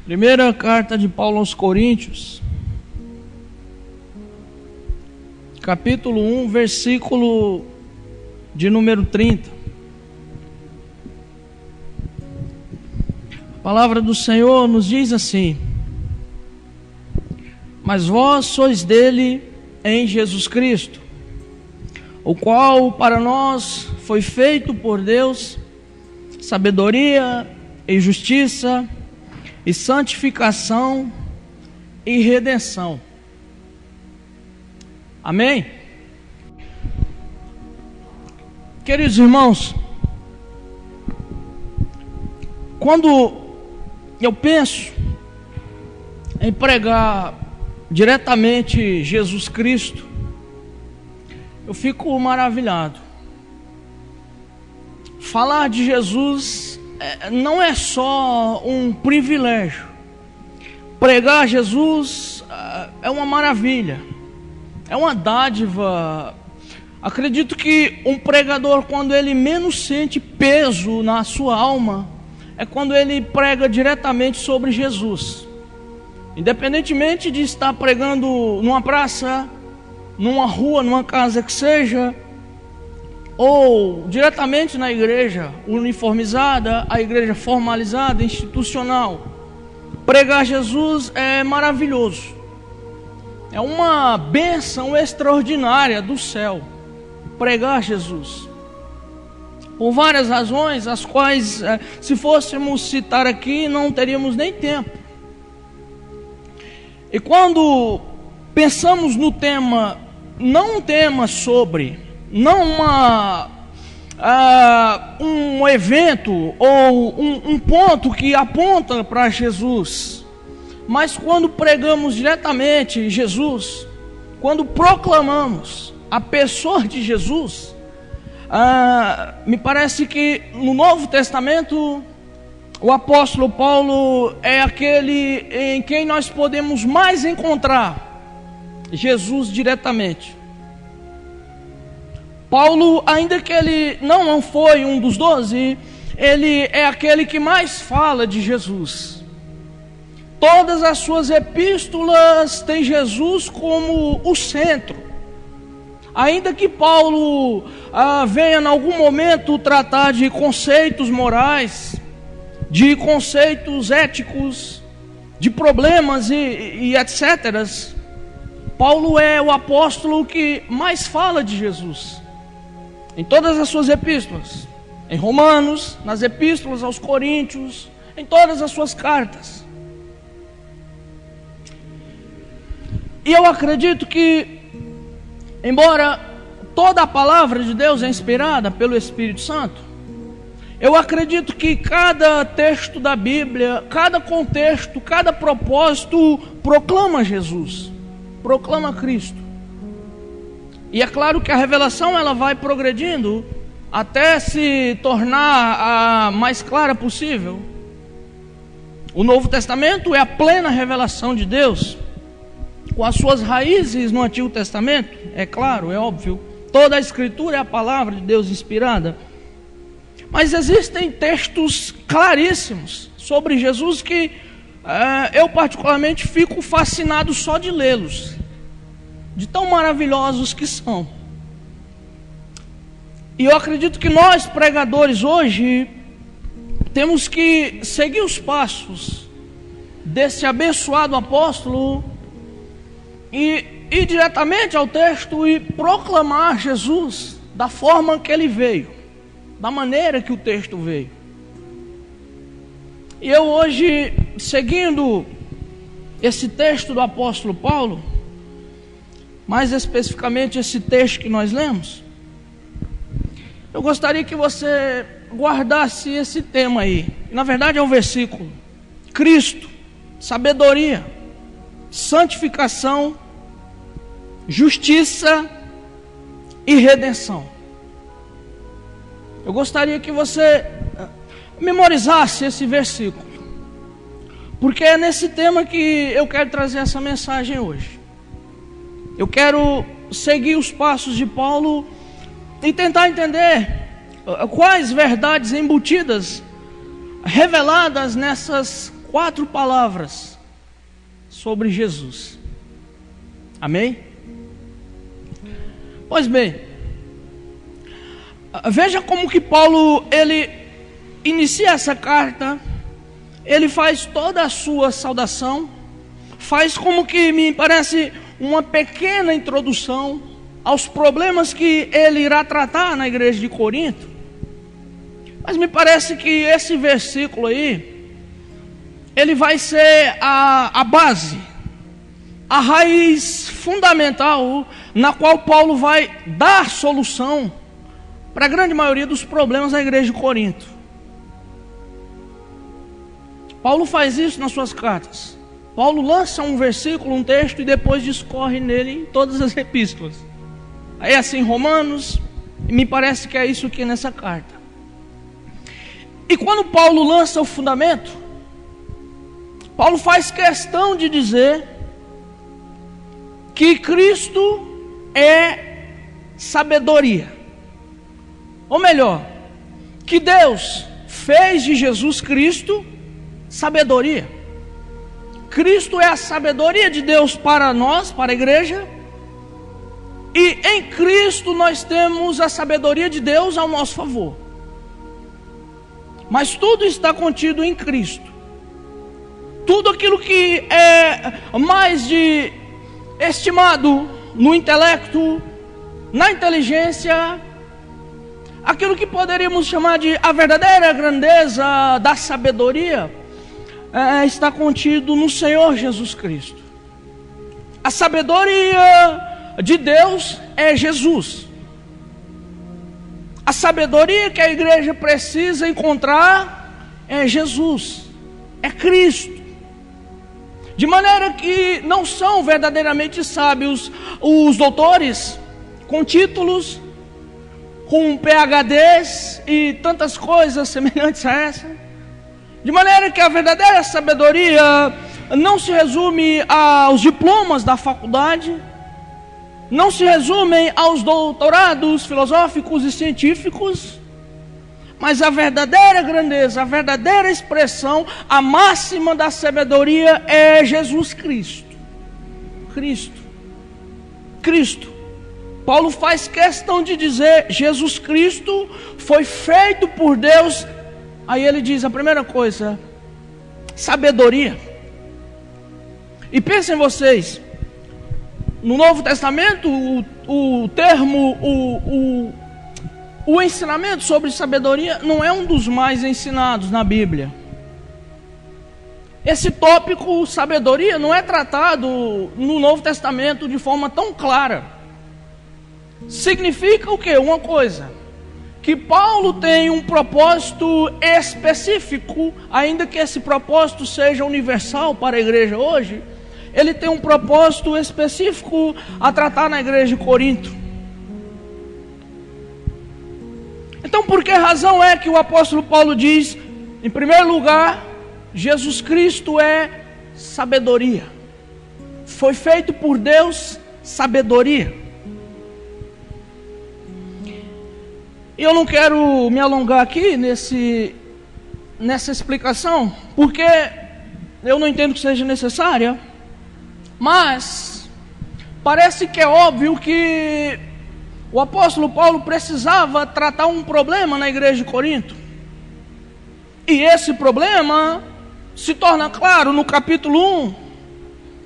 Primeira carta de Paulo aos Coríntios, capítulo 1, versículo de número 30. A palavra do Senhor nos diz assim: mas vós sois dele em Jesus Cristo, o qual para nós foi feito por Deus sabedoria e justiça e santificação e redenção. Amém? Queridos irmãos, quando eu penso em pregar diretamente Jesus Cristo, eu fico maravilhado. Falar de Jesus não é só um privilégio. Pregar Jesus é uma maravilha, é uma dádiva. Acredito que um pregador, quando ele menos sente peso na sua alma, é quando ele prega diretamente sobre Jesus. Independentemente de estar pregando numa praça, numa rua, numa casa que seja, ou diretamente na igreja uniformizada, a igreja formalizada, institucional, pregar Jesus é maravilhoso. É uma bênção extraordinária do céu, pregar Jesus. Por várias razões, as quais, se fôssemos citar aqui, não teríamos nem tempo. E quando pensamos no tema, não um tema sobre, não um evento ou um ponto que aponta para Jesus, mas quando pregamos diretamente Jesus, quando proclamamos a pessoa de Jesus, me parece que no Novo Testamento o apóstolo Paulo é aquele em quem nós podemos mais encontrar Jesus diretamente. Paulo, ainda que ele não foi um dos 12, ele é aquele que mais fala de Jesus. Todas as suas epístolas têm Jesus como o centro. Ainda que Paulo venha em algum momento tratar de conceitos morais, de conceitos éticos, de problemas e etc., Paulo é o apóstolo que mais fala de Jesus. Em todas as suas epístolas, em Romanos, nas epístolas aos Coríntios, em todas as suas cartas. E eu acredito que, embora toda a palavra de Deus é inspirada pelo Espírito Santo, eu acredito que cada texto da Bíblia, cada contexto, cada propósito proclama Jesus, proclama Cristo. E é claro que a revelação ela vai progredindo até se tornar a mais clara possível. O Novo Testamento é a plena revelação de Deus, com as suas raízes no Antigo Testamento, é claro, é óbvio. Toda a Escritura é a palavra de Deus inspirada. Mas existem textos claríssimos sobre Jesus que eu particularmente fico fascinado só de lê-los, de tão maravilhosos que são. E eu acredito que nós, pregadores, hoje, temos que seguir os passos desse abençoado apóstolo e ir diretamente ao texto e proclamar Jesus da forma que ele veio, da maneira que o texto veio. E eu hoje, seguindo esse texto do apóstolo Paulo, mais especificamente esse texto que nós lemos, eu gostaria que você guardasse esse tema aí. Na verdade é um versículo: Cristo, sabedoria, santificação, justiça e redenção. Eu gostaria que você memorizasse esse versículo, porque é nesse tema que eu quero trazer essa mensagem hoje. Eu quero seguir os passos de Paulo e tentar entender quais verdades embutidas, reveladas nessas 4 palavras sobre Jesus. Amém? Pois bem, veja como que Paulo, ele inicia essa carta, ele faz toda a sua saudação, faz como que me parece uma pequena introdução aos problemas que ele irá tratar na igreja de Corinto. Mas me parece que esse versículo aí, ele vai ser a base, a raiz fundamental na qual Paulo vai dar solução para a grande maioria dos problemas da igreja de Corinto. Paulo faz isso nas suas cartas. Paulo lança um versículo, um texto, e depois discorre nele em todas as epístolas. Aí assim, Romanos, me parece que é isso aqui nessa carta. E quando Paulo lança o fundamento, Paulo faz questão de dizer que Cristo é sabedoria. Ou melhor, que Deus fez de Jesus Cristo sabedoria. Cristo é a sabedoria de Deus para nós, para a igreja. E em Cristo nós temos a sabedoria de Deus ao nosso favor. Mas tudo está contido em Cristo. Tudo aquilo que é mais de estimado no intelecto, na inteligência, aquilo que poderíamos chamar de a verdadeira grandeza da sabedoria, está contido no Senhor Jesus Cristo. A sabedoria de Deus é Jesus. A sabedoria que a igreja precisa encontrar é Jesus, é Cristo. De maneira que não são verdadeiramente sábios os doutores com títulos, com PhDs e tantas coisas semelhantes a essa. De maneira que a verdadeira sabedoria não se resume aos diplomas da faculdade, não se resumem aos doutorados filosóficos e científicos, mas a verdadeira grandeza, a verdadeira expressão, a máxima da sabedoria é Jesus Cristo. Cristo. Paulo faz questão de dizer, Jesus Cristo foi feito por Deus. Aí ele diz a primeira coisa, sabedoria. E pensem vocês, no Novo Testamento, o ensinamento sobre sabedoria não é um dos mais ensinados na Bíblia. Esse tópico, sabedoria, não é tratado no Novo Testamento de forma tão clara. Significa o quê? Uma coisa, que Paulo tem um propósito específico, ainda que esse propósito seja universal para a igreja hoje, ele tem um propósito específico a tratar na igreja de Corinto. Então, por que razão é que o apóstolo Paulo diz, em primeiro lugar, Jesus Cristo é sabedoria? Foi feito por Deus sabedoria. E eu não quero me alongar aqui nessa explicação, porque eu não entendo que seja necessária, mas parece que é óbvio que o apóstolo Paulo precisava tratar um problema na igreja de Corinto. E esse problema se torna claro no capítulo 1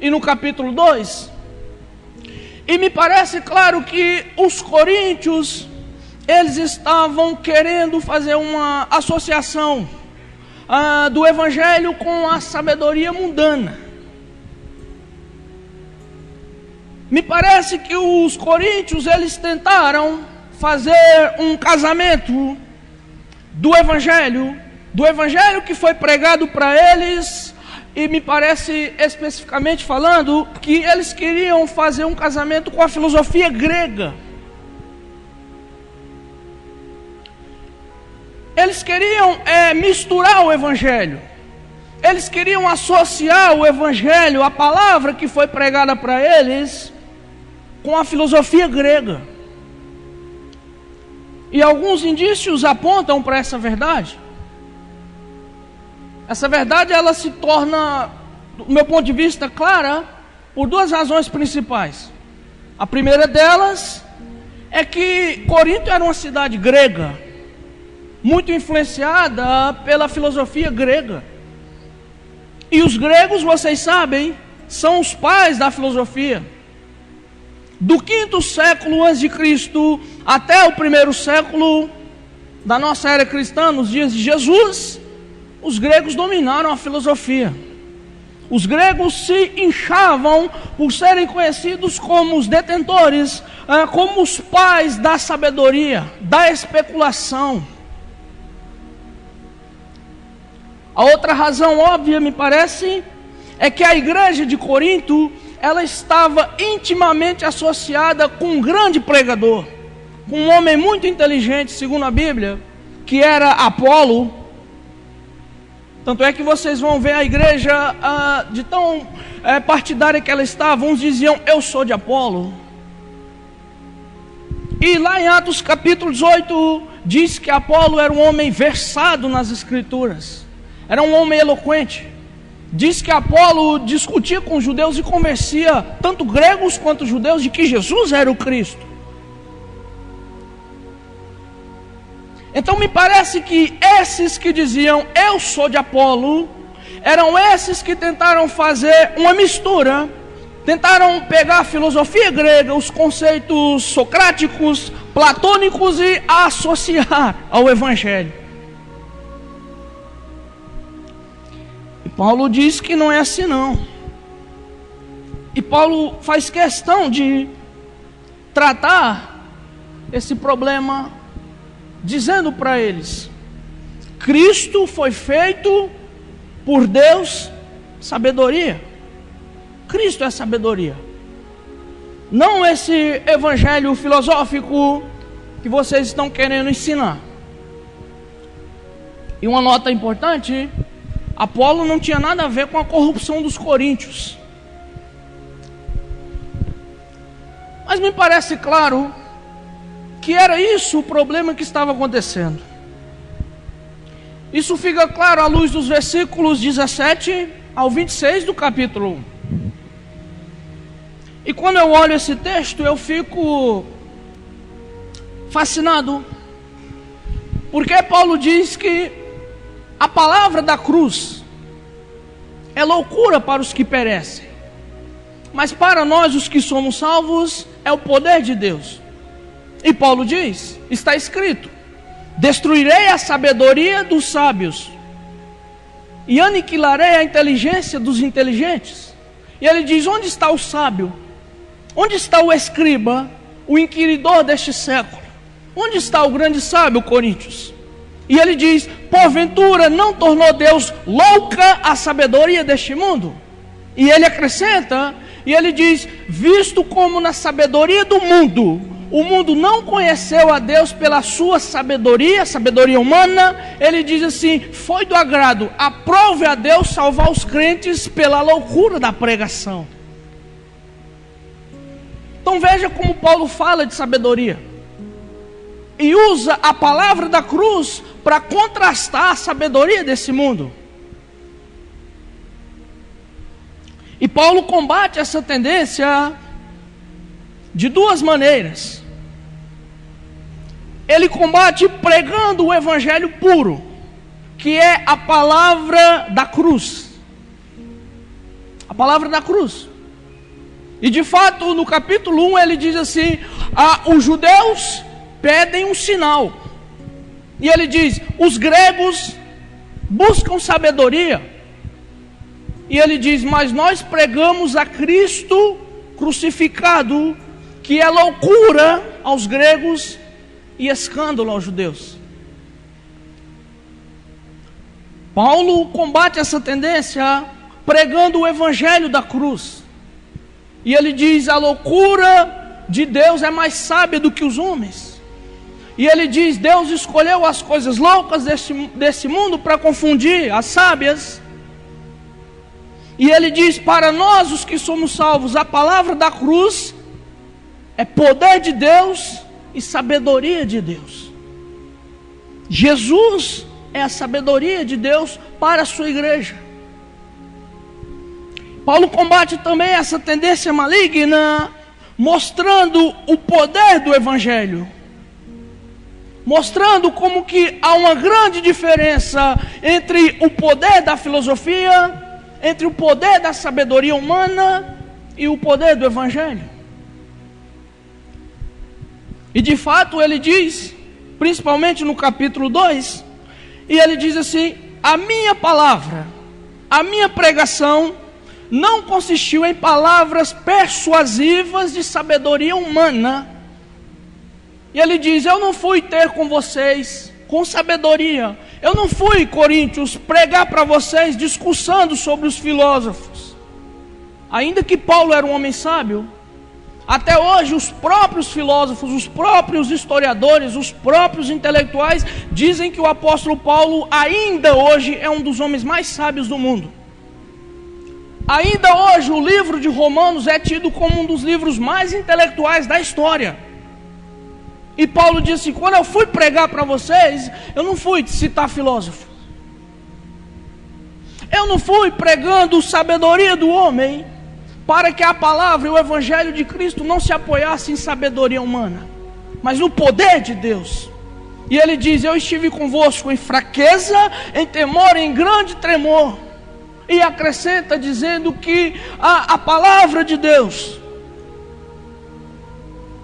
e no capítulo 2. E me parece claro que os coríntios, eles estavam querendo fazer uma associação do evangelho com a sabedoria mundana. Me parece que os coríntios, eles tentaram fazer um casamento do evangelho que foi pregado para eles, e me parece especificamente falando que eles queriam fazer um casamento com a filosofia grega. Eles queriam misturar o evangelho. Eles queriam associar o evangelho, a palavra que foi pregada para eles, com a filosofia grega. E alguns indícios apontam para essa verdade. Essa verdade ela se torna, do meu ponto de vista, clara por duas razões principais. A primeira delas é que Corinto era uma cidade grega, muito influenciada pela filosofia grega. E os gregos, vocês sabem, são os pais da filosofia. Do 5º século a.C. até o 1º século da nossa era cristã, nos dias de Jesus, os gregos dominaram a filosofia. Os gregos se inchavam por serem conhecidos como os detentores, como os pais da sabedoria, da especulação. A outra razão óbvia, me parece, é que a igreja de Corinto, ela estava intimamente associada com um grande pregador, com um homem muito inteligente, segundo a Bíblia, que era Apolo. Tanto é que vocês vão ver a igreja de tão partidária que ela estava. Uns diziam, eu sou de Apolo. E lá em Atos capítulo 18, diz que Apolo era um homem versado nas escrituras. Era um homem eloquente. Diz que Apolo discutia com os judeus e convencia tanto gregos quanto judeus de que Jesus era o Cristo. Então me parece que esses que diziam eu sou de Apolo, eram esses que tentaram fazer uma mistura, tentaram pegar a filosofia grega, os conceitos socráticos, platônicos e associar ao Evangelho. E Paulo diz que não é assim não. E Paulo faz questão de tratar esse problema dizendo para eles: Cristo foi feito por Deus sabedoria. Cristo é sabedoria. Não esse evangelho filosófico que vocês estão querendo ensinar. E uma nota importante: Apolo não tinha nada a ver com a corrupção dos coríntios. Mas me parece claro que era isso o problema que estava acontecendo. Isso fica claro à luz dos versículos 17 ao 26 do capítulo 1. E quando eu olho esse texto, eu fico fascinado, porque Paulo diz que a palavra da cruz é loucura para os que perecem, mas para nós, os que somos salvos, é o poder de Deus. E Paulo diz, está escrito: destruirei a sabedoria dos sábios e aniquilarei a inteligência dos inteligentes. E ele diz, onde está o sábio? Onde está o escriba, o inquiridor deste século? Onde está o grande sábio, Coríntios? E ele diz, porventura não tornou Deus louca a sabedoria deste mundo? E ele acrescenta, e ele diz, visto como na sabedoria do mundo, o mundo não conheceu a Deus pela sua sabedoria, sabedoria humana, ele diz assim, foi do agrado, aprove a Deus salvar os crentes pela loucura da pregação. Então veja como Paulo fala de sabedoria. E usa a palavra da cruz para contrastar a sabedoria desse mundo. E Paulo combate essa tendência de duas maneiras. Ele combate pregando o evangelho puro, que é a palavra da cruz. A palavra da cruz. E de fato, no capítulo 1 ele diz assim, os judeus pedem um sinal. E ele diz, os gregos buscam sabedoria. E ele diz, mas nós pregamos a Cristo crucificado, que é loucura aos gregos e escândalo aos judeus. Paulo combate essa tendência pregando o evangelho da cruz. E ele diz, a loucura de Deus é mais sábia do que os homens. E ele diz, Deus escolheu as coisas loucas desse mundo para confundir as sábias. E ele diz, para nós os que somos salvos, a palavra da cruz é poder de Deus e sabedoria de Deus. Jesus é a sabedoria de Deus para a sua igreja. Paulo combate também essa tendência maligna, mostrando o poder do Evangelho. Mostrando como que há uma grande diferença entre o poder da filosofia, entre o poder da sabedoria humana e o poder do Evangelho. E de fato ele diz, principalmente no capítulo 2, e ele diz assim: a minha palavra, a minha pregação não consistiu em palavras persuasivas de sabedoria humana. E ele diz: eu não fui ter com vocês com sabedoria. Eu não fui, Coríntios, pregar para vocês discussando sobre os filósofos. Ainda que Paulo era um homem sábio, até hoje os próprios filósofos, os próprios historiadores, os próprios intelectuais dizem que o apóstolo Paulo ainda hoje é um dos homens mais sábios do mundo. Ainda hoje o livro de Romanos é tido como um dos livros mais intelectuais da história. E Paulo disse: quando eu fui pregar para vocês, eu não fui citar filósofo. Eu não fui pregando sabedoria do homem, para que a palavra e o evangelho de Cristo não se apoiassem em sabedoria humana, mas no poder de Deus. E ele diz: eu estive convosco em fraqueza, em temor, em grande tremor. E acrescenta dizendo que a palavra de Deus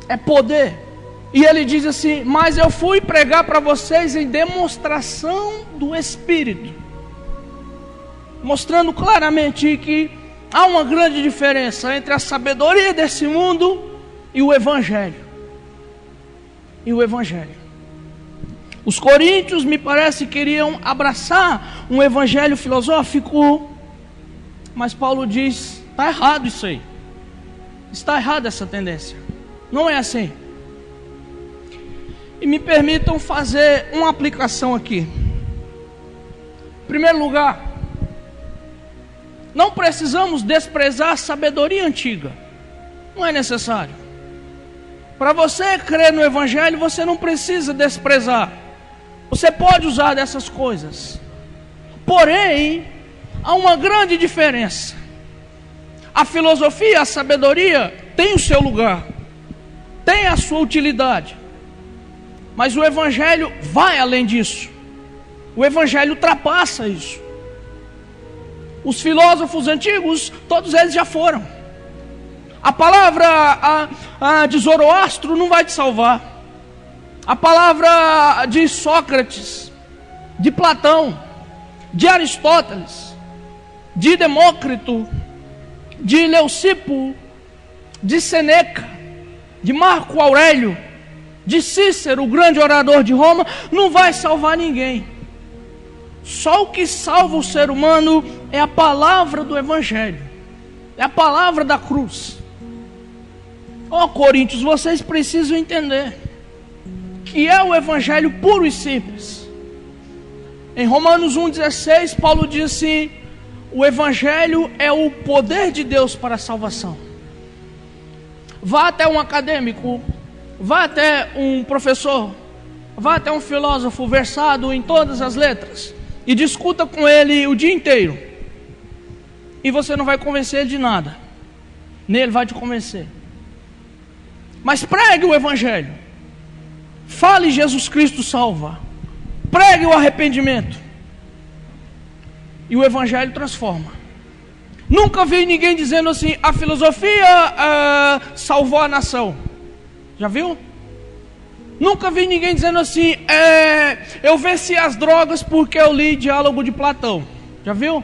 é poder. E ele diz assim: mas eu fui pregar para vocês em demonstração do Espírito, mostrando claramente que há uma grande diferença entre a sabedoria desse mundo e o Evangelho. E o Evangelho. Os coríntios, me parece, queriam abraçar um evangelho filosófico, mas Paulo diz: está errado isso aí. Está errada essa tendência. Não é assim. E me permitam fazer uma aplicação aqui. Em primeiro lugar, não precisamos desprezar a sabedoria antiga. Não é necessário. Para você crer no Evangelho, você não precisa desprezar. Você pode usar dessas coisas. Porém, há uma grande diferença. A filosofia, a sabedoria tem o seu lugar, tem a sua utilidade. Mas o Evangelho vai além disso. O Evangelho ultrapassa isso. Os filósofos antigos, todos eles já foram. A palavra de Zoroastro não vai te salvar. A palavra de Sócrates, de Platão, de Aristóteles, de Demócrito, de Leucipo, de Sêneca, de Marco Aurélio, de Cícero, o grande orador de Roma, não vai salvar ninguém. Só o que salva o ser humano é a palavra do Evangelho, é a palavra da cruz. Coríntios, vocês precisam entender que é o Evangelho puro e simples. Em Romanos 1,16, Paulo diz assim: o Evangelho é o poder de Deus para a salvação. Vá até um acadêmico, vá até um professor, vá até um filósofo versado em todas as letras e discuta com ele o dia inteiro, e você não vai convencer ele de nada, nem ele vai te convencer. Mas pregue o Evangelho, fale Jesus Cristo salva, pregue o arrependimento, e o Evangelho transforma. Nunca vi ninguém dizendo assim: a filosofia salvou a nação. Já viu? Nunca vi ninguém dizendo assim: eu venci as drogas porque eu li Diálogo de Platão. Já viu?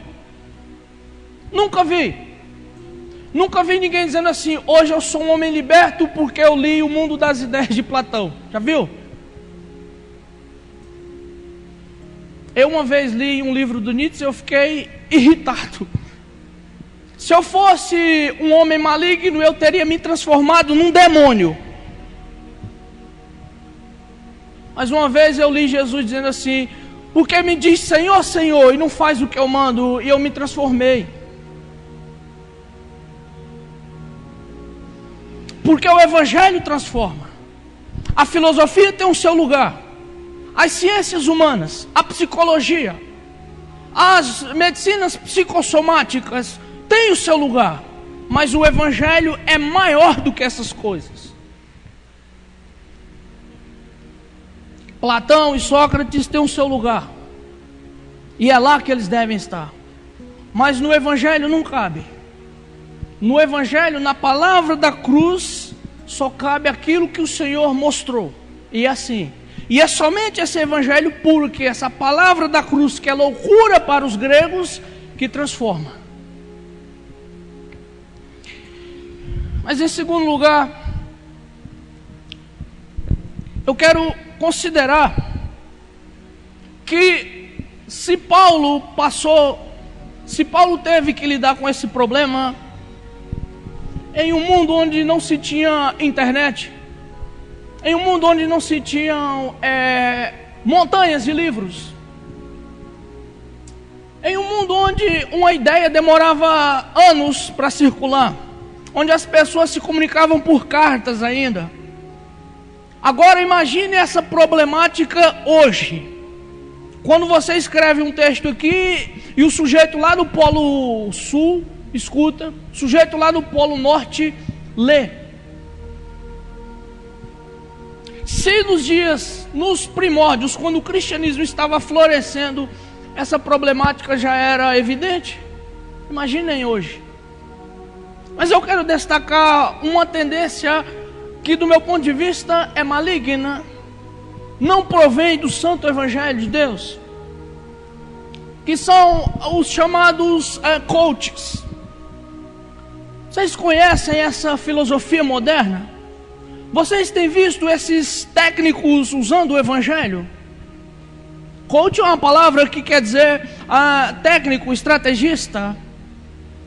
Nunca vi. Nunca vi ninguém dizendo assim: hoje eu sou um homem liberto porque eu li O Mundo das Ideias de Platão. Já viu? Eu uma vez li um livro do Nietzsche e eu fiquei irritado. Se eu fosse um homem maligno, eu teria me transformado num demônio. Mas uma vez eu li Jesus dizendo assim: porque me diz Senhor, Senhor, e não faz o que eu mando, e eu me transformei. Porque o Evangelho transforma. A filosofia tem o seu lugar, As ciências humanas, a psicologia, as medicinas psicossomáticas têm o seu lugar, mas o Evangelho é maior do que essas coisas. Platão e Sócrates têm o seu lugar, e é lá que eles devem estar, mas no Evangelho não cabe. No Evangelho, na palavra da cruz, só cabe aquilo que o Senhor mostrou, e assim. E é somente esse evangelho puro, que essa palavra da cruz, que é loucura para os gregos, que transforma. Mas em segundo lugar, eu quero considerar que se Paulo teve que lidar com esse problema em um mundo onde não se tinha internet, em um mundo onde não se tinham montanhas de livros, em um mundo onde uma ideia demorava anos para circular, onde as pessoas se comunicavam por cartas ainda. Agora imagine essa problemática hoje, quando você escreve um texto aqui e o sujeito lá do Polo Sul escuta, o sujeito lá do Polo Norte lê. Se nos primórdios, quando o cristianismo estava florescendo, essa problemática já era evidente, imaginem hoje. Mas eu quero destacar uma tendência que, do meu ponto de vista, é maligna, não provém do Santo Evangelho de Deus, que são os chamados coaches. Vocês conhecem essa filosofia moderna? Vocês têm visto esses técnicos usando o Evangelho? Coach é uma palavra que quer dizer técnico, estrategista,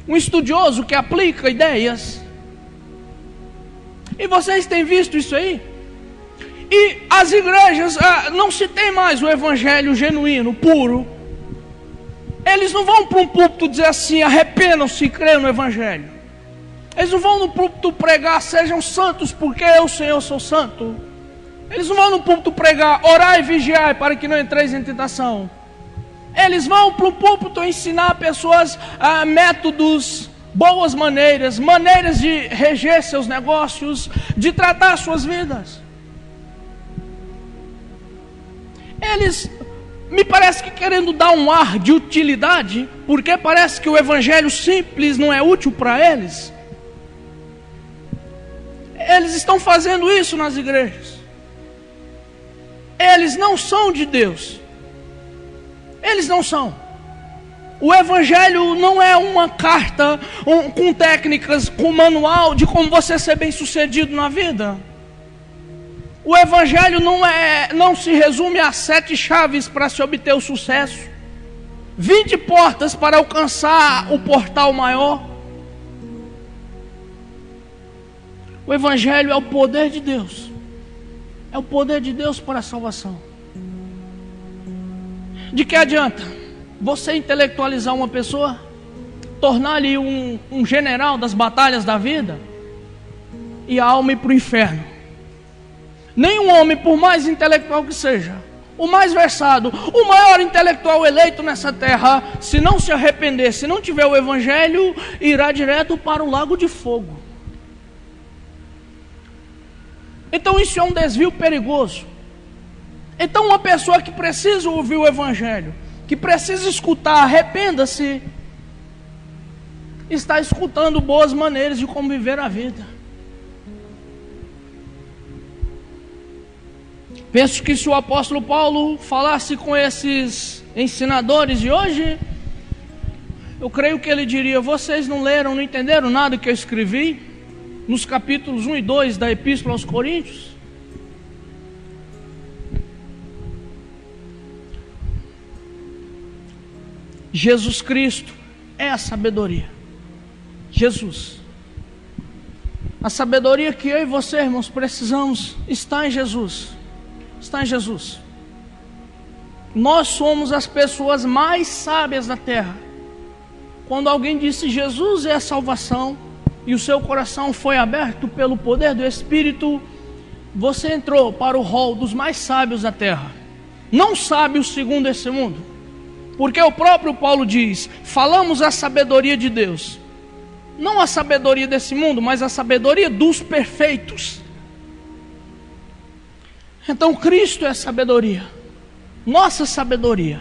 um estudioso que aplica ideias. E vocês têm visto isso aí? E as igrejas, não se tem mais o Evangelho genuíno, puro. Eles não vão para um púlpito dizer assim: arrependam-se e creiam no Evangelho. Eles não vão no púlpito pregar: sejam santos porque eu, Senhor, sou santo. Eles não vão no púlpito pregar: orai e vigiai para que não entreis em tentação. Eles vão para o púlpito ensinar pessoas métodos, boas maneiras de reger seus negócios, de tratar suas vidas. Eles, me parece que querendo dar um ar de utilidade, porque parece que o evangelho simples não é útil para eles. Eles estão fazendo isso nas igrejas. Eles não são de Deus. Eles não são. O evangelho não é uma carta com técnicas, com manual de como você ser bem sucedido na vida. O evangelho não se resume a 7 chaves para se obter o sucesso, 20 portas para alcançar o portal maior. O evangelho é o poder de Deus. É o poder de Deus para a salvação. De que adianta você intelectualizar uma pessoa, tornar-lhe um general das batalhas da vida, e a alma ir para o inferno? Nenhum homem, por mais intelectual que seja, o mais versado, o maior intelectual eleito nessa terra, se não se arrepender, se não tiver o evangelho, irá direto para o lago de fogo. Então isso é um desvio perigoso. Então uma pessoa que precisa ouvir o evangelho, que precisa escutar, arrependa-se, está escutando boas maneiras de como viver a vida. Penso que se o apóstolo Paulo falasse com esses ensinadores de hoje, eu creio que ele diria: vocês não leram, não entenderam nada que eu escrevi nos capítulos 1 e 2 da Epístola aos Coríntios? Jesus Cristo é a sabedoria. Jesus. A sabedoria que eu e você, irmãos, precisamos está em Jesus. Está em Jesus. Nós somos as pessoas mais sábias da terra. Quando alguém disse Jesus é a salvação, e o seu coração foi aberto pelo poder do Espírito, você entrou para o rol dos mais sábios da terra. não sábios segundo esse mundo. Porque o próprio Paulo diz: falamos a sabedoria de Deus, não a sabedoria desse mundo, mas a sabedoria dos perfeitos. Então Cristo é sabedoria, nossa sabedoria.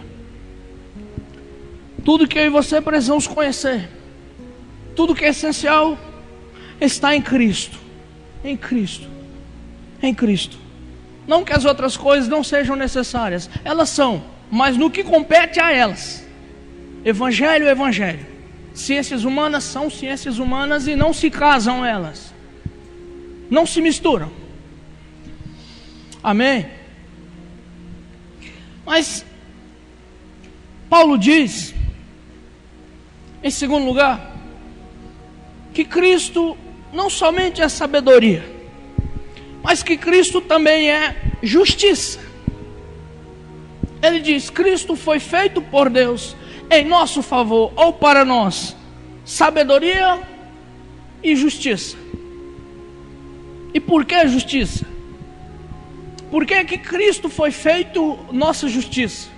Tudo que eu e você precisamos conhecer, tudo que é essencial, está em Cristo. Em Cristo. Em Cristo. Não que as outras coisas não sejam necessárias, elas são, mas no que compete a elas. Evangelho é evangelho. Ciências humanas são ciências humanas e não se casam elas. Não se misturam. Amém? Mas Paulo diz, em segundo lugar, que Cristo não somente é sabedoria, mas que Cristo também é justiça. Ele diz: Cristo foi feito por Deus em nosso favor, ou para nós, sabedoria e justiça. E por que justiça? Por que que Cristo foi feito nossa justiça?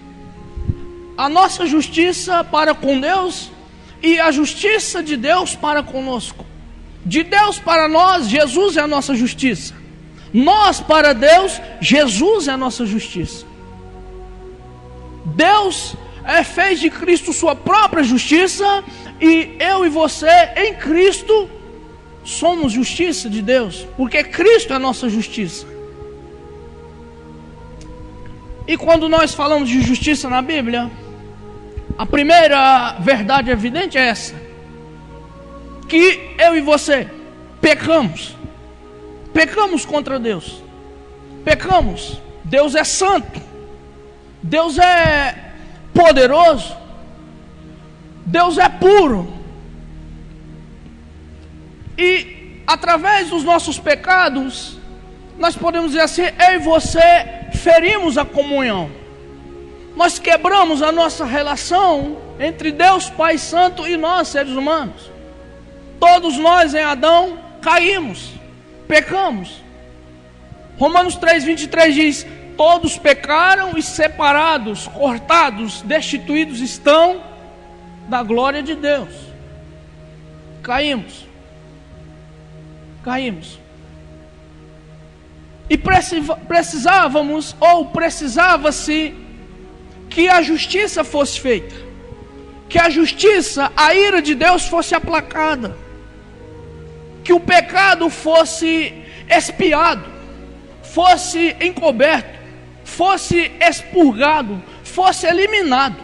A nossa justiça para com Deus e a justiça de Deus para conosco. De Deus para nós, Jesus é a nossa justiça. Nós para Deus, Jesus é a nossa justiça. Deus fez de Cristo sua própria justiça, e eu e você em Cristo somos justiça de Deus, porque Cristo é a nossa justiça. E quando nós falamos de justiça na Bíblia, a primeira verdade evidente é essa: que eu e você pecamos contra Deus, pecamos. Deus é santo, Deus é poderoso, Deus é puro, e através dos nossos pecados, nós podemos dizer assim, eu e você ferimos a comunhão, nós quebramos a nossa relação entre Deus Pai Santo e nós, seres humanos. Todos nós em Adão caímos, pecamos. Romanos 3:23 diz: todos pecaram e separados, cortados, destituídos estão da glória de Deus. Caímos. E precisava-se que a justiça fosse feita, que a justiça, a ira de Deus fosse aplacada, que o pecado fosse expiado, fosse encoberto, fosse expurgado, fosse eliminado.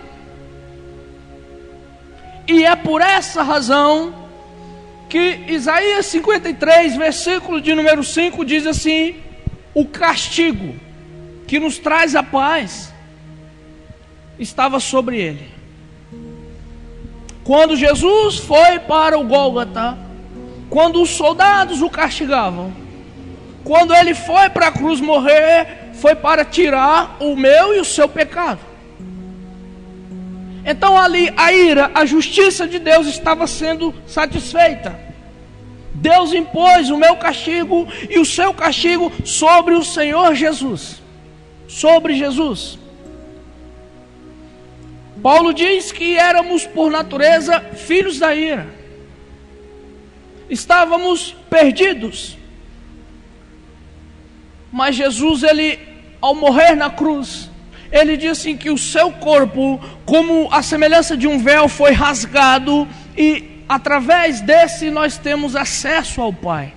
E é por essa razão que Isaías 53, versículo de número 5 diz assim: o castigo que nos traz a paz estava sobre ele. Quando Jesus foi para o Gólgota, quando os soldados o castigavam, quando ele foi para a cruz morrer, foi para tirar o meu e o seu pecado. Então ali a ira, a justiça de Deus estava sendo satisfeita. Deus impôs o meu castigo e o seu castigo sobre o Senhor Jesus. Sobre Jesus. Paulo diz que éramos por natureza filhos da ira. Estávamos perdidos. Mas Jesus, ele, ao morrer na cruz, ele disse assim, que o seu corpo, como a semelhança de um véu, foi rasgado, e através desse nós temos acesso ao Pai.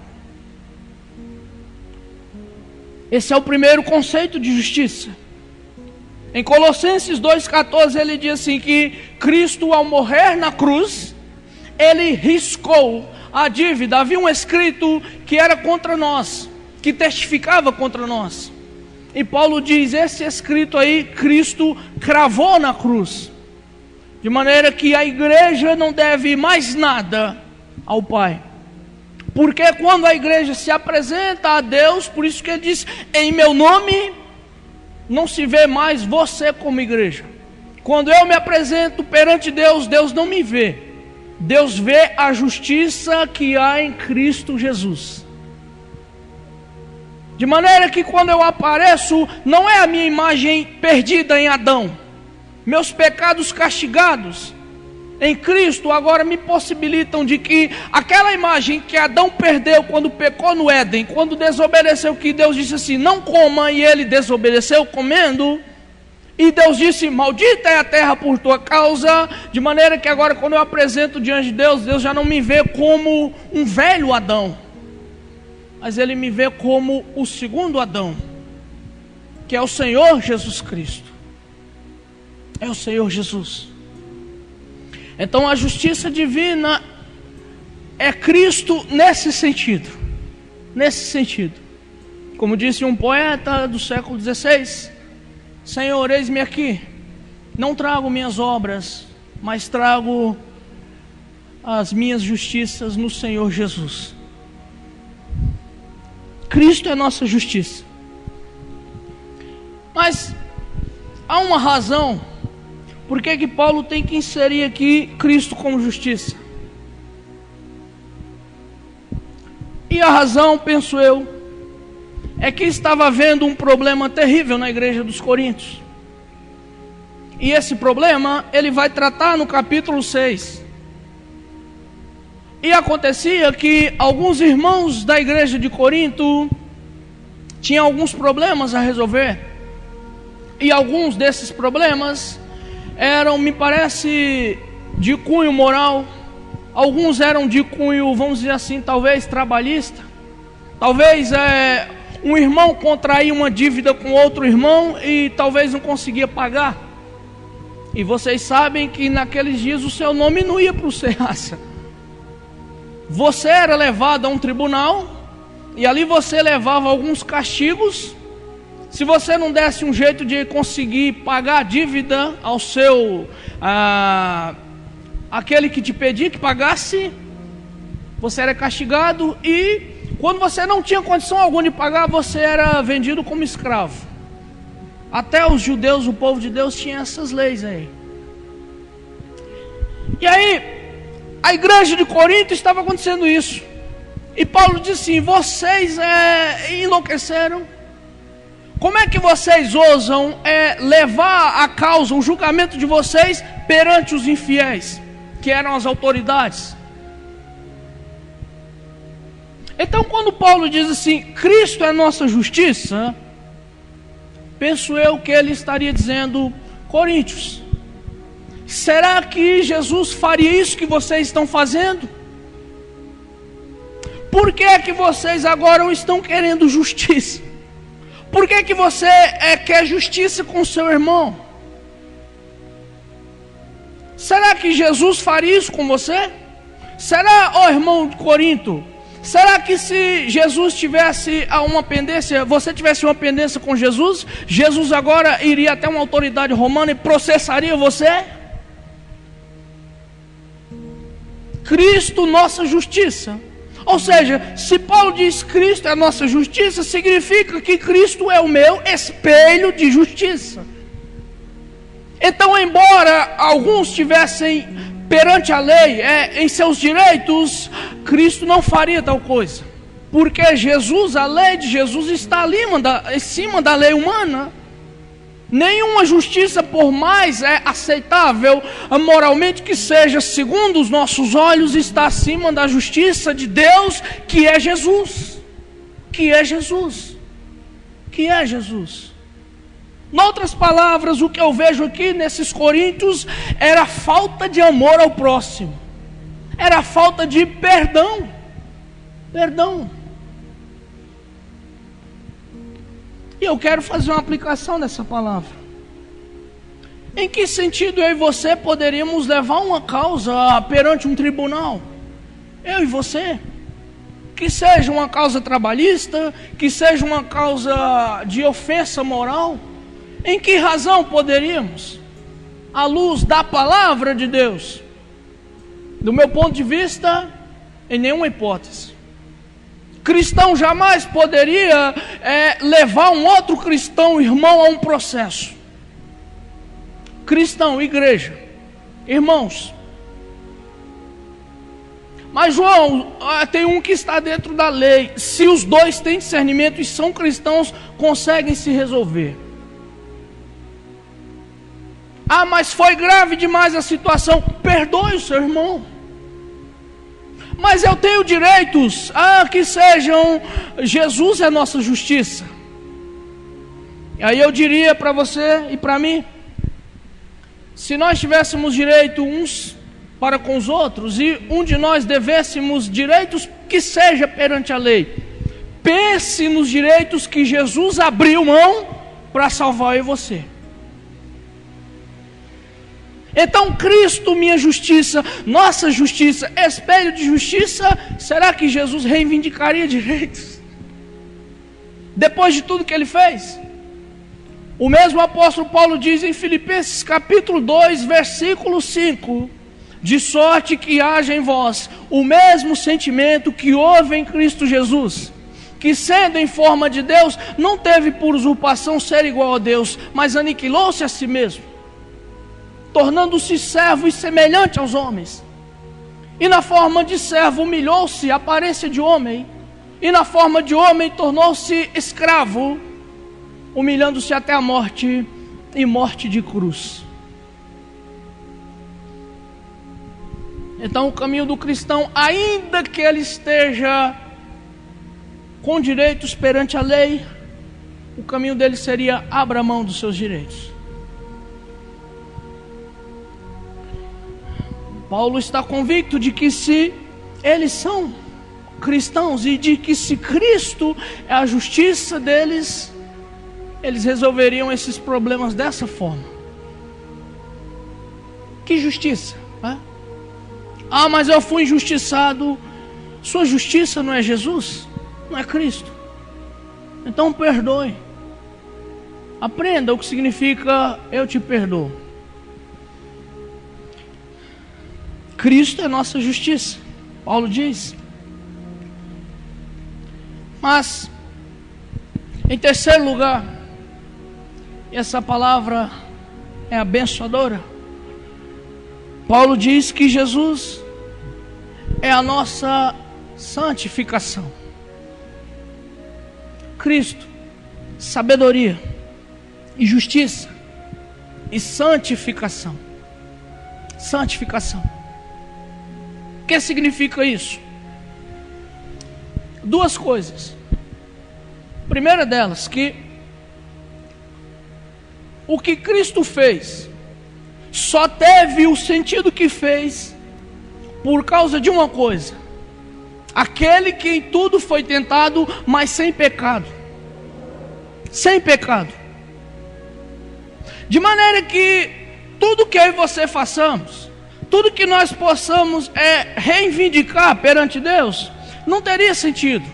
Esse é o primeiro conceito de justiça. Em Colossenses 2,14 ele diz assim, que Cristo, ao morrer na cruz, ele riscou a dívida. Havia um escrito que era contra nós, que testificava contra nós. E Paulo diz, esse escrito aí, Cristo cravou na cruz. De maneira que a igreja não deve mais nada ao Pai. Porque quando a igreja se apresenta a Deus, por isso que ele diz, em meu nome, não se vê mais você como igreja. Quando eu me apresento perante Deus, Deus não me vê. Deus vê a justiça que há em Cristo Jesus. De maneira que quando eu apareço, não é a minha imagem perdida em Adão. Meus pecados castigados em Cristo agora me possibilitam de que aquela imagem que Adão perdeu quando pecou no Éden, quando desobedeceu, que Deus disse assim, não coma, e ele desobedeceu comendo, e Deus disse, maldita é a terra por tua causa, de maneira que agora quando eu apresento diante de Deus, Deus já não me vê como um velho Adão, mas Ele me vê como o segundo Adão, que é o Senhor Jesus Cristo. É o Senhor Jesus. Então a justiça divina é Cristo nesse sentido. Nesse sentido. Como disse um poeta do século XVI, Senhor, eis-me aqui, não trago minhas obras, mas trago as minhas justiças no Senhor Jesus. Cristo é nossa justiça. Mas há uma razão por que Paulo tem que inserir aqui Cristo como justiça. E a razão, penso eu, é que estava havendo um problema terrível na igreja dos Coríntios. E esse problema ele vai tratar no capítulo 6. E acontecia que alguns irmãos da igreja de Corinto tinham alguns problemas a resolver. E alguns desses problemas eram, me parece, de cunho moral. Alguns eram de cunho, vamos dizer assim, talvez trabalhista. Talvez um irmão contraía uma dívida com outro irmão e talvez não conseguia pagar. E vocês sabem que naqueles dias o seu nome não ia para o Ceasa. Você era levado a um tribunal e ali você levava alguns castigos. Se você não desse um jeito de conseguir pagar a dívida ao seu aquele que te pedia que pagasse, você era castigado, e quando você não tinha condição alguma de pagar, você era vendido como escravo. Até os judeus, o povo de Deus, tinha essas leis aí. E aí, a igreja de Corinto estava acontecendo isso. E Paulo disse assim, vocês enlouqueceram. Como é que vocês ousam levar a causa, o julgamento de vocês perante os infiéis, que eram as autoridades? Então quando Paulo diz assim, Cristo é nossa justiça, penso eu que ele estaria dizendo, Coríntios, será que Jesus faria isso que vocês estão fazendo? Por que é que vocês agora estão querendo justiça? Por que que você quer justiça com o seu irmão? Será que Jesus faria isso com você? Será, ó irmão de Corinto, será que se Jesus tivesse uma pendência, você tivesse uma pendência com Jesus, Jesus agora iria até uma autoridade romana e processaria você? Cristo, nossa justiça. Ou seja, se Paulo diz Cristo é a nossa justiça, significa que Cristo é o meu espelho de justiça. Então, embora alguns estivessem perante a lei, em seus direitos, Cristo não faria tal coisa. Porque Jesus, a lei de Jesus está ali, em cima da lei humana. Nenhuma justiça, por mais aceitável moralmente que seja, segundo os nossos olhos, está acima da justiça de Deus, que é Jesus. Que é Jesus. Que é Jesus. Em outras palavras, o que eu vejo aqui nesses coríntios era a falta de amor ao próximo. Era a falta de perdão. Perdão. E eu quero fazer uma aplicação dessa palavra. Em que sentido eu e você poderíamos levar uma causa perante um tribunal? Eu e você. Que seja uma causa trabalhista, que seja uma causa de ofensa moral. Em que razão poderíamos? À luz da palavra de Deus. Do meu ponto de vista, em nenhuma hipótese. Cristão jamais poderia levar um outro cristão, irmão, a um processo. Cristão, igreja, irmãos, Mas João, tem um que está dentro da lei. Se os dois têm discernimento e são cristãos, conseguem se resolver. Ah, mas foi grave demais a situação. Perdoe o seu irmão. Mas eu tenho direitos. Que sejam. Jesus é nossa justiça. E aí eu diria para você e para mim, se nós tivéssemos direito uns para com os outros, e um de nós devêssemos direitos que seja perante a lei, pense nos direitos que Jesus abriu mão para salvar eu e você. Então Cristo, minha justiça, nossa justiça, espelho de justiça, será que Jesus reivindicaria direitos? Depois de tudo que ele fez? O mesmo apóstolo Paulo diz em Filipenses capítulo 2, versículo 5, de sorte que haja em vós o mesmo sentimento que houve em Cristo Jesus, que sendo em forma de Deus, não teve por usurpação ser igual a Deus, mas aniquilou-se a si mesmo, tornando-se servo e semelhante aos homens. E na forma de servo humilhou-se, aparência de homem, e na forma de homem tornou-se escravo, humilhando-se até a morte e morte de cruz. Então o caminho do cristão, ainda que ele esteja com direitos perante a lei, o caminho dele seria: abra mão dos seus direitos. Paulo está convicto de que se eles são cristãos e de que se Cristo é a justiça deles, eles resolveriam esses problemas dessa forma. Que justiça? Mas eu fui injustiçado. Sua justiça não é Jesus? Não é Cristo? Então perdoe. Aprenda o que significa eu te perdoo. Cristo é nossa justiça, Paulo diz. Mas, em terceiro lugar, essa palavra é abençoadora. Paulo diz que Jesus é a nossa santificação. Cristo, sabedoria e justiça e santificação. Santificação. O que significa isso? Duas coisas. A primeira delas, que o que Cristo fez só teve o sentido que fez por causa de uma coisa: aquele que em tudo foi tentado, mas sem pecado. Sem pecado. De maneira que tudo que eu e você façamos, tudo que nós possamos reivindicar perante Deus, não teria sentido.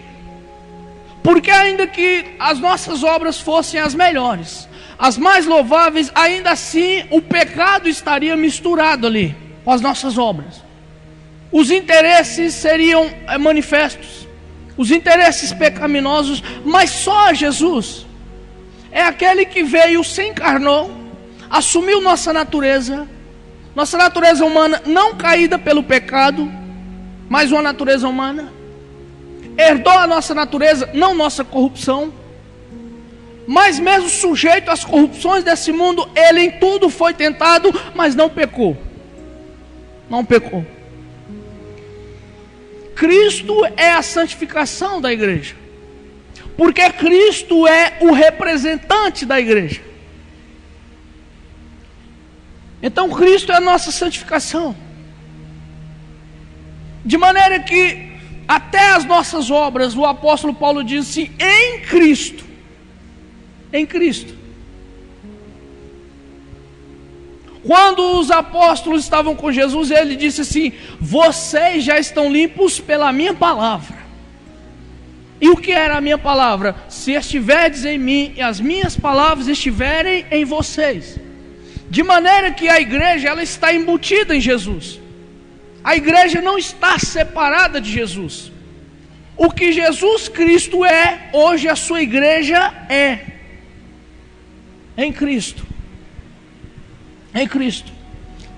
Porque ainda que as nossas obras fossem as melhores, as mais louváveis, ainda assim o pecado estaria misturado ali com as nossas obras. Os interesses seriam manifestos, os interesses pecaminosos, mas só Jesus é aquele que veio, se encarnou, assumiu nossa natureza humana não caída pelo pecado, mas uma natureza humana, herdou a nossa natureza, não nossa corrupção, mas mesmo sujeito às corrupções desse mundo, ele em tudo foi tentado, mas não pecou. Não pecou. Cristo é a santificação da igreja, porque Cristo é o representante da igreja. Então Cristo é a nossa santificação, de maneira que até as nossas obras, o apóstolo Paulo diz assim: em Cristo. Em Cristo. Quando os apóstolos estavam com Jesus, ele disse assim: vocês já estão limpos pela minha palavra. E o que era a minha palavra? Se estiverdes em mim e as minhas palavras estiverem em vocês. De maneira que a igreja, ela está embutida em Jesus. A igreja não está separada de Jesus. O que Jesus Cristo é, hoje a sua igreja é. Em Cristo. Em Cristo.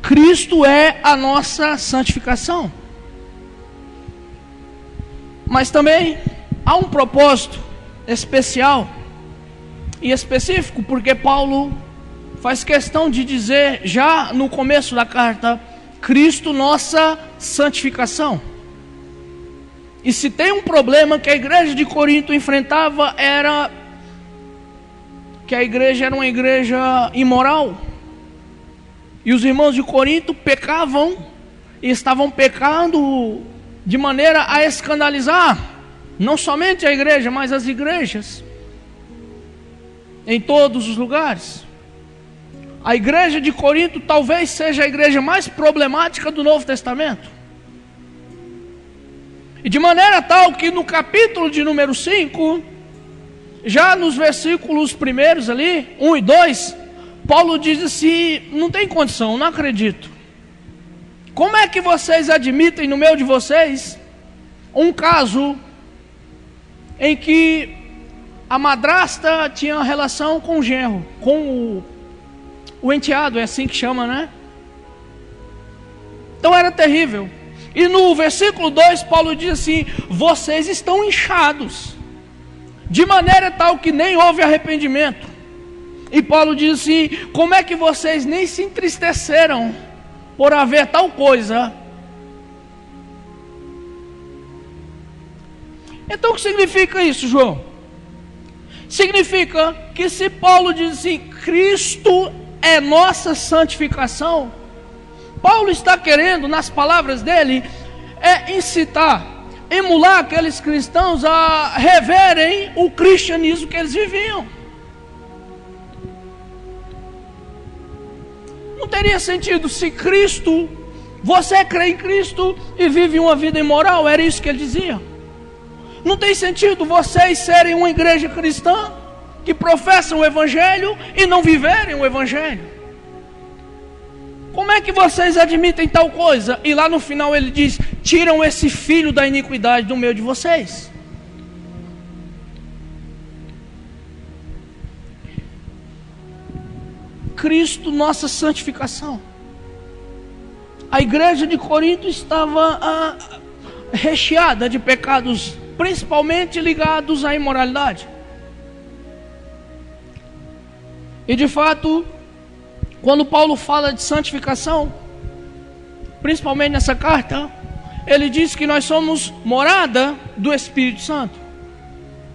Cristo é a nossa santificação. Mas também há um propósito especial e específico, porque Paulo faz questão de dizer já no começo da carta: Cristo, nossa santificação. E se tem um problema que a igreja de Corinto enfrentava, era que a igreja era uma igreja imoral. E os irmãos de Corinto pecavam, e estavam pecando de maneira a escandalizar não somente a igreja, mas as igrejas em todos os lugares. A igreja de Corinto talvez seja a igreja mais problemática do Novo Testamento. E de maneira tal que no capítulo de número 5, já nos versículos primeiros ali, 1 e 2, Paulo diz assim: não tem condição, não acredito. Como é que vocês admitem no meio de vocês um caso em que a madrasta tinha relação com o genro, com o enteado, é assim que chama, né? Então era terrível. E no versículo 2, Paulo diz assim: vocês estão inchados, de maneira tal que nem houve arrependimento. E Paulo diz assim: como é que vocês nem se entristeceram por haver tal coisa? Então o que significa isso, João? Significa que se Paulo diz assim: Cristo é nossa santificação, Paulo está querendo, nas palavras dele, incitar, emular aqueles cristãos a reverem o cristianismo que eles viviam. Não teria sentido se Cristo, você crê em Cristo e vive uma vida imoral, era isso que ele dizia. Não tem sentido vocês serem uma igreja cristã que professam o Evangelho e não viverem o Evangelho. Como é que vocês admitem tal coisa? E lá no final ele diz: tiram esse filho da iniquidade do meio de vocês. Cristo, nossa santificação. A igreja de Corinto estava recheada de pecados, principalmente ligados à imoralidade. E de fato, quando Paulo fala de santificação, principalmente nessa carta, ele diz que nós somos morada do Espírito Santo.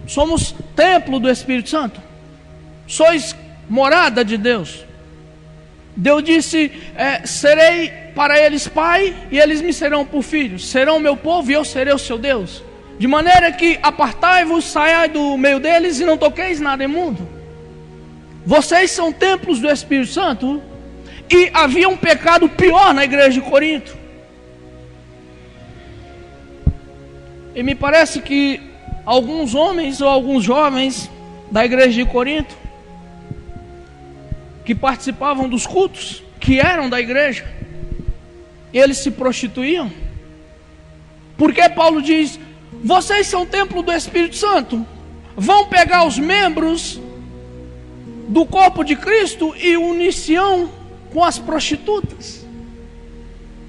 Somos templo do Espírito Santo. Sois morada de Deus. Deus disse: serei para eles pai, e eles me serão por filhos. Serão meu povo e eu serei o seu Deus. De maneira que apartai-vos, saiai do meio deles e não toqueis nada imundo. Vocês são templos do Espírito Santo. E havia um pecado pior na igreja de Corinto. E me parece que alguns homens ou alguns jovens da igreja de Corinto, que participavam dos cultos, que eram da igreja, eles se prostituíam. Porque Paulo diz: vocês são templo do Espírito Santo. Vão pegar os membros do corpo de Cristo e unir-se-ão com as prostitutas,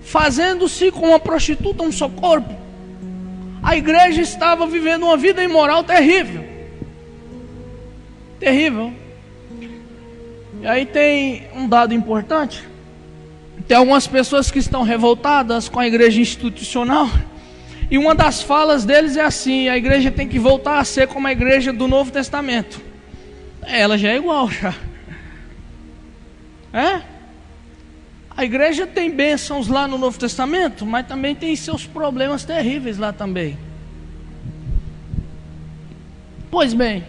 fazendo-se com a prostituta um só corpo. A igreja estava vivendo uma vida imoral terrível. Terrível. E aí tem um dado importante. Tem algumas pessoas que estão revoltadas com a igreja institucional, e uma das falas deles é assim: a igreja tem que voltar a ser como a igreja do Novo Testamento. Ela já é igual, já. A igreja tem bênçãos lá no Novo Testamento, mas também tem seus problemas terríveis lá também. Pois bem,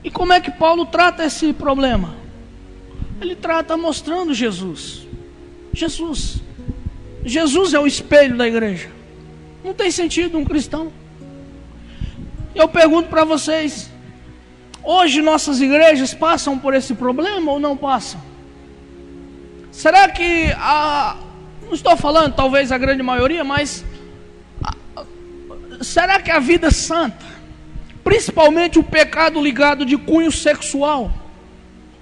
e como é que Paulo trata esse problema? Ele trata mostrando Jesus. Jesus é o espelho da igreja. Não tem sentido um cristão. Eu pergunto para vocês: hoje nossas igrejas passam por esse problema ou não passam? Será que não estou falando talvez a grande maioria, mas será que a vida santa, principalmente o pecado ligado de cunho sexual,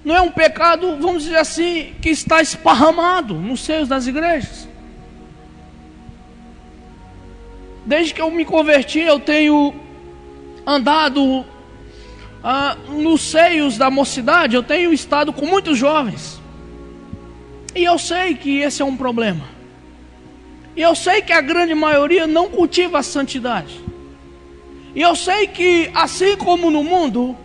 não é um pecado, vamos dizer assim, que está esparramado nos seios das igrejas? Desde que eu me converti, eu tenho andado nos seios da mocidade, eu tenho estado com muitos jovens. E eu sei que esse é um problema. E eu sei que a grande maioria não cultiva a santidade. E eu sei que, assim como no mundo,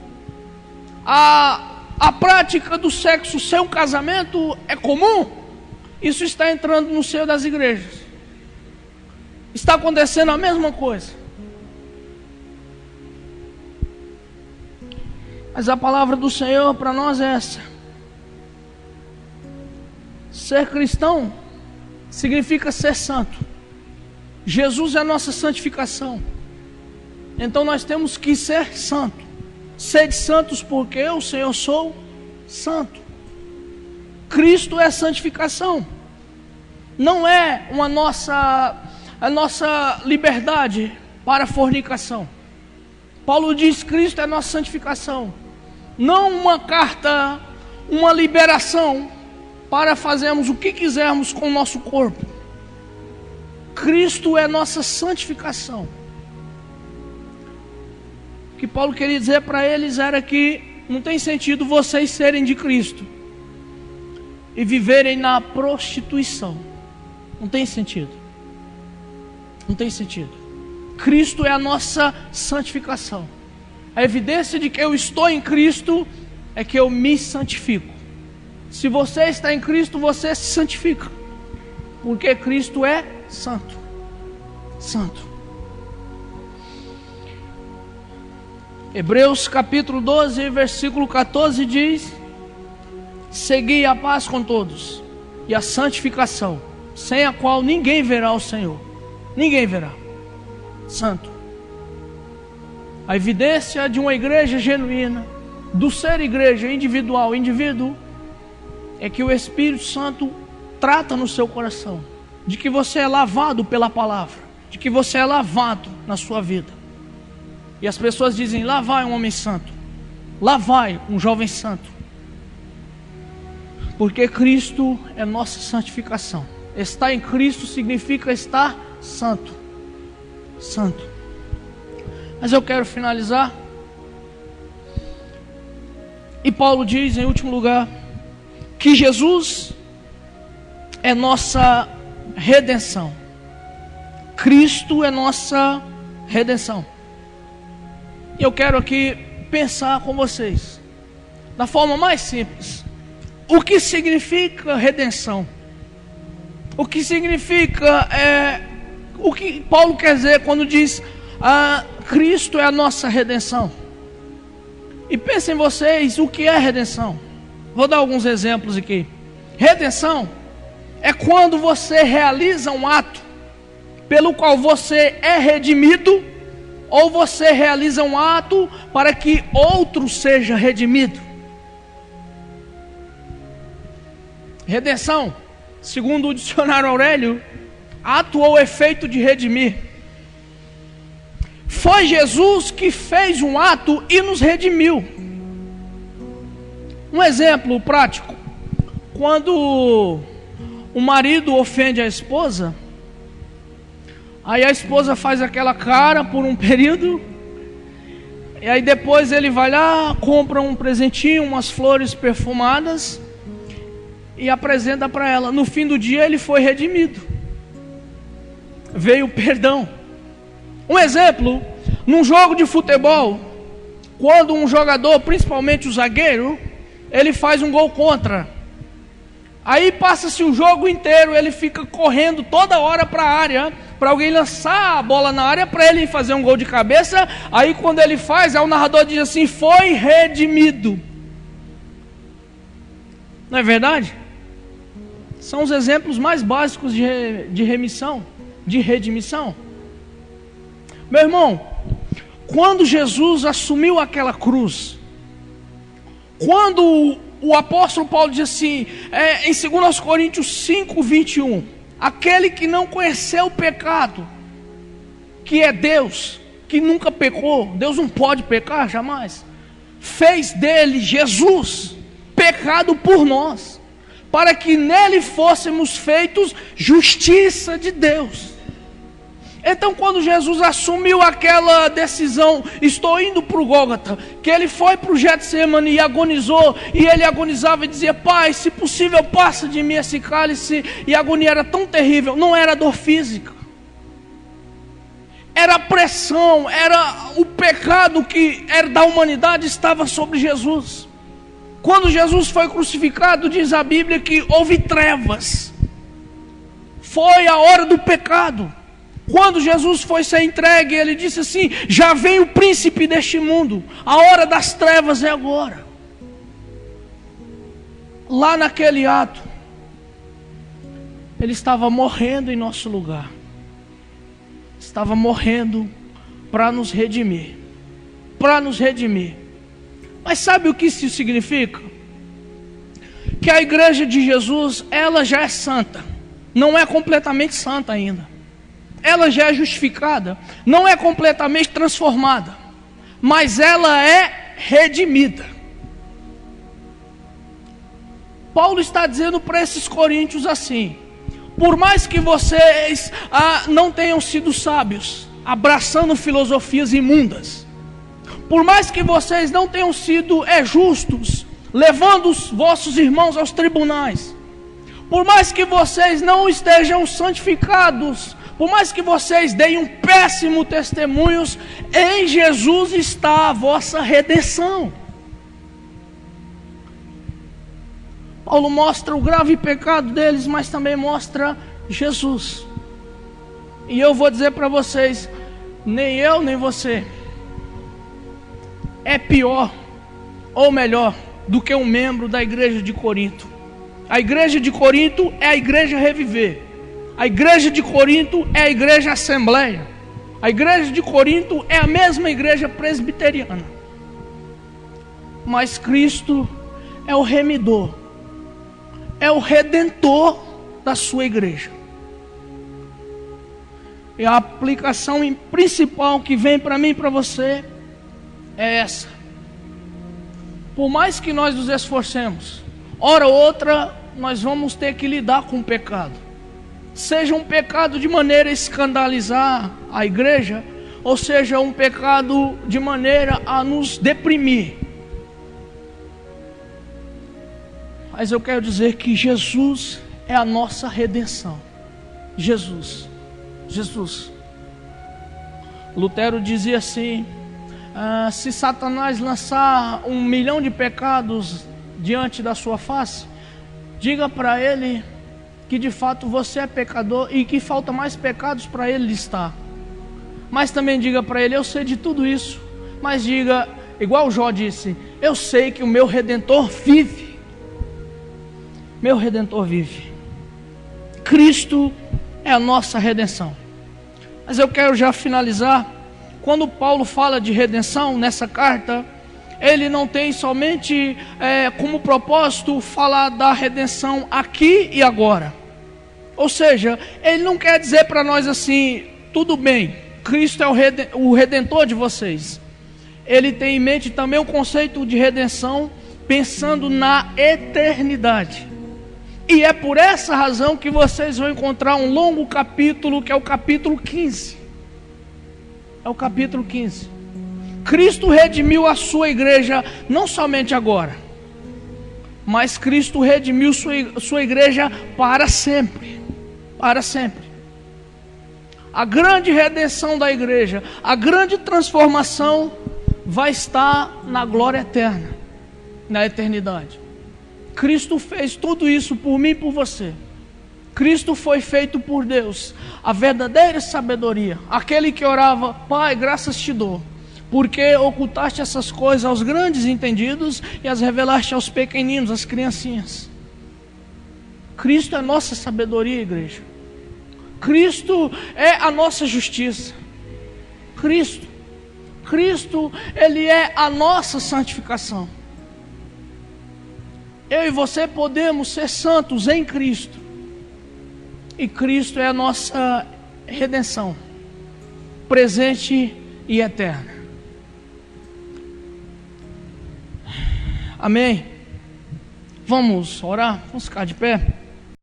a prática do sexo sem um casamento é comum, isso está entrando no seio das igrejas. Está acontecendo a mesma coisa. Mas a palavra do Senhor para nós é essa: ser cristão significa ser santo. Jesus é a nossa santificação. Então nós temos que ser santo. Sede santos porque eu, Senhor, sou santo. Cristo é a santificação. Não é a nossa liberdade para a fornicação. Paulo diz: Cristo é a nossa santificação. Não uma carta, uma liberação para fazermos o que quisermos com o nosso corpo. Cristo é nossa santificação. O que Paulo queria dizer para eles era que não tem sentido vocês serem de Cristo e viverem na prostituição. Não tem sentido. Não tem sentido. Cristo é a nossa santificação. A evidência de que eu estou em Cristo é que eu me santifico. Se você está em Cristo, você se santifica, porque Cristo é santo. Santo. Hebreus capítulo 12, versículo 14 diz: segui a paz com todos e a santificação, sem a qual ninguém verá o Senhor. Ninguém verá. Santo. A evidência de uma igreja genuína, do ser igreja individual, indivíduo, é que o Espírito Santo trata no seu coração, de que você é lavado pela palavra, de que você é lavado na sua vida. E as pessoas dizem: lá vai um homem santo, lá vai um jovem santo, porque Cristo é nossa santificação. Estar em Cristo significa estar santo. Santo. Mas eu quero finalizar. E Paulo diz, em último lugar, que Jesus é nossa redenção. Cristo é nossa redenção. E eu quero aqui pensar com vocês, da forma mais simples, o que significa redenção? O que significa, o que Paulo quer dizer quando diz Cristo é a nossa redenção? E pensem vocês, o que é redenção? Vou dar alguns exemplos aqui. Redenção é quando você realiza um ato pelo qual você é redimido, ou você realiza um ato para que outro seja redimido. Redenção, segundo o dicionário Aurélio, ato ou efeito de redimir. Foi Jesus que fez um ato e nos redimiu. Um exemplo prático: quando o marido ofende a esposa, aí a esposa faz aquela cara por um período, e aí depois ele vai lá, compra um presentinho, umas flores perfumadas, e apresenta para ela. No fim do dia ele foi redimido, veio perdão. Um exemplo: num jogo de futebol, quando um jogador, principalmente o zagueiro, ele faz um gol contra, aí passa-se o jogo inteiro, ele fica correndo toda hora para a área, para alguém lançar a bola na área para ele fazer um gol de cabeça. Aí quando ele faz, aí o narrador diz assim: foi redimido. Não é verdade? São os exemplos mais básicos de remissão, de redimissão. Meu irmão, quando Jesus assumiu aquela cruz, quando o apóstolo Paulo diz assim, em 2 Coríntios 5, 21, aquele que não conheceu o pecado, que é Deus, que nunca pecou, Deus não pode pecar jamais, fez dele, Jesus, pecado por nós, para que nele fôssemos feitos justiça de Deus. Então, quando Jesus assumiu aquela decisão, estou indo para o Gólgota, que ele foi para o Getsemane e agonizou, e ele agonizava e dizia: Pai, se possível, passa de mim esse cálice. E a agonia era tão terrível, não era dor física, era a pressão, era o pecado que era da humanidade, estava sobre Jesus. Quando Jesus foi crucificado, diz a Bíblia que houve trevas, foi a hora do pecado. Quando Jesus foi ser entregue, ele disse assim: já vem o príncipe deste mundo, a hora das trevas é agora. Lá naquele ato, ele estava morrendo em nosso lugar, estava morrendo para nos redimir, para nos redimir. Mas sabe o que isso significa? Que a igreja de Jesus, ela já é santa, não é completamente santa ainda. Ela já é justificada, não é completamente transformada, mas ela é redimida. Paulo está dizendo para esses coríntios assim: por mais que vocês não tenham sido sábios, abraçando filosofias imundas, por mais que vocês não tenham sido justos, levando os vossos irmãos aos tribunais, por mais que vocês não estejam santificados, por mais que vocês deem um péssimo testemunho, em Jesus está a vossa redenção. Paulo mostra o grave pecado deles, mas também mostra Jesus. E eu vou dizer para vocês, nem eu nem você é pior ou melhor do que um membro da igreja de Corinto. A igreja de Corinto é a igreja Reviver. A igreja de Corinto é a igreja Assembleia. A igreja de Corinto é a mesma igreja presbiteriana. Mas Cristo é o remidor, é o redentor da sua igreja. E a aplicação principal que vem para mim e para você é essa: por mais que nós nos esforcemos, hora ou outra nós vamos ter que lidar com o pecado. Seja um pecado de maneira a escandalizar a igreja, ou seja um pecado de maneira a nos deprimir. Mas eu quero dizer que Jesus é a nossa redenção. Jesus. Lutero dizia assim: se Satanás lançar 1 milhão de pecados diante da sua face, diga para ele que de fato você é pecador e que falta mais pecados para ele listar. Mas também diga para ele: eu sei de tudo isso, mas diga, igual Jó disse: eu sei que o meu Redentor vive. Meu Redentor vive. Cristo é a nossa redenção. Mas eu quero já finalizar. Quando Paulo fala de redenção nessa carta, ele não tem somente como propósito falar da redenção aqui e agora. Ou seja, ele não quer dizer para nós assim: tudo bem, Cristo é o redentor de vocês. Ele tem em mente também o conceito de redenção, pensando na eternidade. E é por essa razão que vocês vão encontrar um longo capítulo, que é o capítulo 15. É o capítulo 15. Cristo redimiu a sua igreja, não somente agora, mas Cristo redimiu sua igreja para sempre. Para sempre. A grande redenção da igreja, a grande transformação vai estar na glória eterna, na eternidade. Cristo fez tudo isso por mim e por você. Cristo foi feito por Deus, a verdadeira sabedoria, aquele que orava: Pai, graças te dou, porque ocultaste essas coisas aos grandes entendidos e as revelaste aos pequeninos, às criancinhas. Cristo é a nossa sabedoria, igreja. Cristo é a nossa justiça. Cristo, Ele é a nossa santificação. Eu e você podemos ser santos em Cristo. E Cristo é a nossa redenção, presente e eterna. Amém? Vamos orar? Vamos ficar de pé?